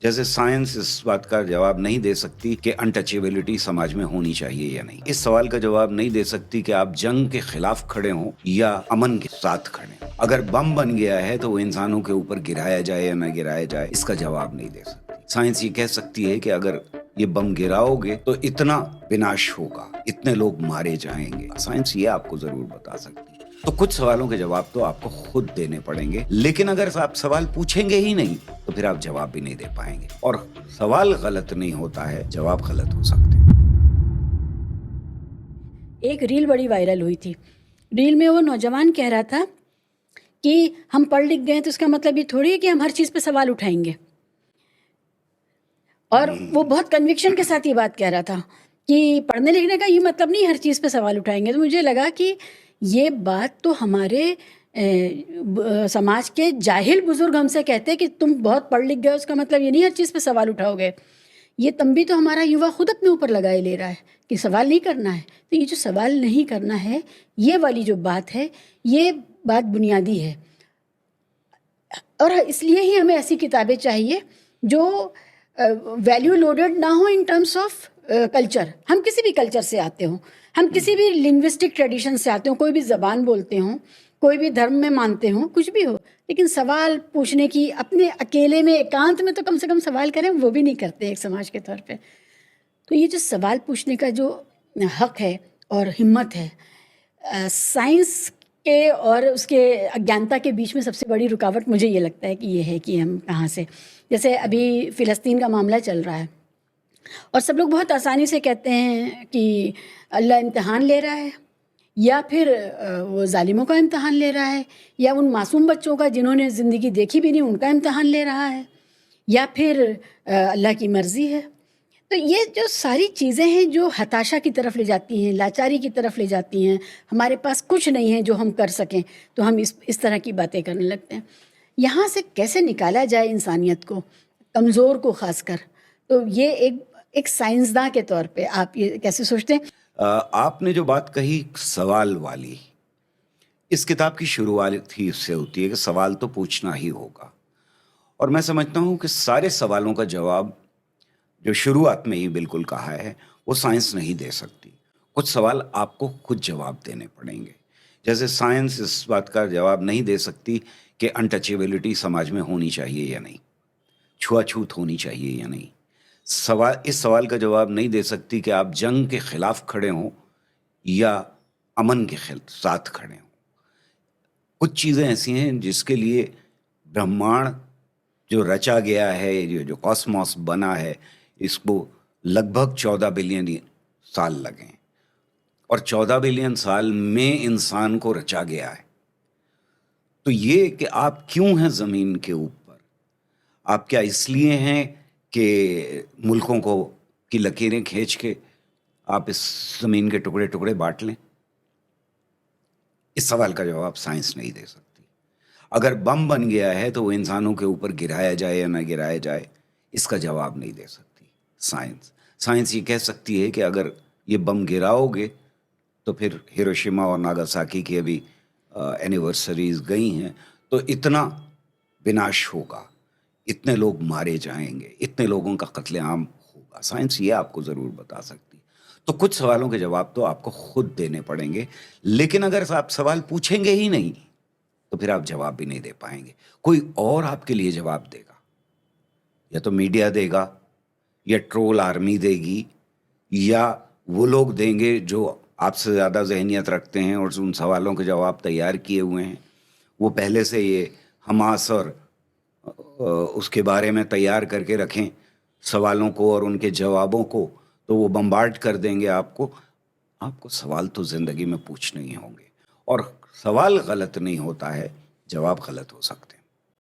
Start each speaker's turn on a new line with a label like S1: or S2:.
S1: جیسے سائنس اس بات کا جواب نہیں دے سکتی کہ انٹچیبلٹی سماج میں ہونی چاہیے یا نہیں، اس سوال کا جواب نہیں دے سکتی کہ آپ جنگ کے خلاف کھڑے ہوں یا امن کے ساتھ کھڑے ہوں۔ اگر بم بن گیا ہے تو وہ انسانوں کے اوپر گرایا جائے یا نہ گرایا جائے، اس کا جواب نہیں دے سکتی۔ سائنس یہ کہہ سکتی ہے کہ اگر یہ بم گراؤ گے تو اتنا وناش ہوگا، اتنے لوگ مارے جائیں گے۔ سائنس یہ آپ کو ضرور بتا سکتی ہے۔ تو کچھ سوالوں کے جواب تو آپ کو خود دینے پڑیں گے، لیکن اگر آپ سوال پوچھیں گے ہی نہیں تو پھر آپ جواب بھی نہیں دے پائیں گے، اور سوال غلط نہیں ہوتا ہے، جواب غلط ہو سکتے ہیں۔
S2: ایک ریل بڑی وائرل ہوئی تھی۔ ریل میں وہ نوجوان کہہ رہا تھا کہ ہم پڑھ لکھ گئے تو اس کا مطلب یہ تھوڑی ہے کہ ہم ہر چیز پہ سوال اٹھائیں گے، اور وہ بہت کنوکشن کے ساتھ یہ بات کہہ رہا تھا کہ پڑھنے لکھنے کا یہ مطلب نہیں ہر چیز پہ سوال اٹھائیں گے۔ تو مجھے لگا کہ یہ بات تو ہمارے سماج کے جاہل بزرگ ہم سے کہتے کہ تم بہت پڑھ لکھ گئے، اس کا مطلب یہ نہیں ہر چیز پہ سوال اٹھاؤ گے۔ یہ تنبیہ تو ہمارا یووا خود اپنے اوپر لگائے لے رہا ہے کہ سوال نہیں کرنا ہے۔ تو یہ جو سوال نہیں کرنا ہے، یہ والی جو بات ہے، یہ بات بنیادی ہے، اور اس لیے ہی ہمیں ایسی کتابیں چاہیے جو ویلیو لوڈڈ نہ ہو ان ٹرمس آف کلچر۔ ہم کسی بھی کلچر سے آتے ہوں، ہم کسی بھی لنگوسٹک ٹریڈیشن سے آتے ہوں، کوئی بھی زبان بولتے ہوں، کوئی بھی دھرم میں مانتے ہوں، کچھ بھی ہو، لیکن سوال پوچھنے کی اپنے اکیلے میں ایکانت میں تو کم سے کم سوال کریں، وہ بھی نہیں کرتے ایک سماج کے طور پہ۔ تو یہ جو سوال پوچھنے کا جو حق ہے اور ہمت ہے، سائنس کے اور اس کے اگیانتا کے بیچ میں سب سے بڑی رکاوٹ مجھے یہ لگتا ہے کہ یہ ہے کہ ہم کہاں سے، جیسے ابھی فلسطین کا معاملہ چل رہا ہے، اور سب لوگ بہت آسانی سے کہتے ہیں کہ اللہ امتحان لے رہا ہے، یا پھر وہ ظالموں کا امتحان لے رہا ہے، یا ان معصوم بچوں کا جنہوں نے زندگی دیکھی بھی نہیں ان کا امتحان لے رہا ہے، یا پھر اللہ کی مرضی ہے۔ تو یہ جو ساری چیزیں ہیں جو ہتاشا کی طرف لے جاتی ہیں، لاچاری کی طرف لے جاتی ہیں، ہمارے پاس کچھ نہیں ہے جو ہم کر سکیں، تو ہم اس طرح کی باتیں کرنے لگتے ہیں۔ یہاں سے کیسے نکالا جائے انسانیت کو، کمزور کو خاص کر، تو یہ ایک سائنسداں کے طور پہ آپ یہ کیسے سوچتے ہیں؟
S1: آپ نے جو بات کہی سوال والی، اس کتاب کی شروعات ہی اس سے ہوتی ہے کہ سوال تو پوچھنا ہی ہوگا، اور میں سمجھتا ہوں کہ سارے سوالوں کا جواب جو شروعات میں ہی بالکل کہا ہے وہ سائنس نہیں دے سکتی۔ کچھ سوال آپ کو خود جواب دینے پڑیں گے، جیسے سائنس اس بات کا جواب نہیں دے سکتی کہ انٹچیبلٹی سماج میں ہونی چاہیے یا نہیں، چھوا چھوت ہونی چاہیے یا نہیں۔ اس سوال کا جواب نہیں دے سکتی کہ آپ جنگ کے خلاف کھڑے ہوں یا امن کے ساتھ کھڑے ہوں۔ کچھ چیزیں ایسی ہیں جس کے لیے برہمانڈ جو رچا گیا ہے، جو کاسموس بنا ہے، اس کو لگ بھگ 14 بلین سال لگے، اور 14 بلین سال میں انسان کو رچا گیا ہے۔ تو یہ کہ آپ کیوں ہیں زمین کے اوپر، آپ کیا اس لیے ہیں کہ ملکوں کو کی لکیریں کھینچ کے آپ اس زمین کے ٹکڑے ٹکڑے بانٹ لیں؟ اس سوال کا جواب سائنس نہیں دے سکتی۔ اگر بم بن گیا ہے تو وہ انسانوں کے اوپر گرایا جائے یا نہ گرایا جائے، اس کا جواب نہیں دے سکتی سائنس یہ کہہ سکتی ہے کہ اگر یہ بم گراؤ گے تو پھر ہیروشیما اور ناگاساکی کی ابھی اینیورسریز گئی ہیں، تو اتنا وناش ہوگا، اتنے لوگ مارے جائیں گے، اتنے لوگوں کا قتل عام ہوگا۔ سائنس یہ آپ کو ضرور بتا سکتی۔ تو کچھ سوالوں کے جواب تو آپ کو خود دینے پڑیں گے، لیکن اگر آپ سوال پوچھیں گے ہی نہیں تو پھر آپ جواب بھی نہیں دے پائیں گے۔ کوئی اور آپ کے لیے جواب دے گا، یا تو میڈیا دے گا، یا ٹرول آرمی دے گی، یا وہ لوگ دیں گے جو آپ سے زیادہ ذہنیت رکھتے ہیں اور ان سوالوں کے جواب تیار کیے ہوئے ہیں، وہ پہلے سے یہ حماس اور اس کے بارے میں تیار کر کے رکھیں سوالوں کو اور ان کے جوابوں کو، تو وہ بمبارڈ کر دیں گے آپ کو۔ سوال تو زندگی میں پوچھنے ہی ہوں گے، اور سوال غلط نہیں ہوتا ہے، جواب غلط ہو سکتے ہیں۔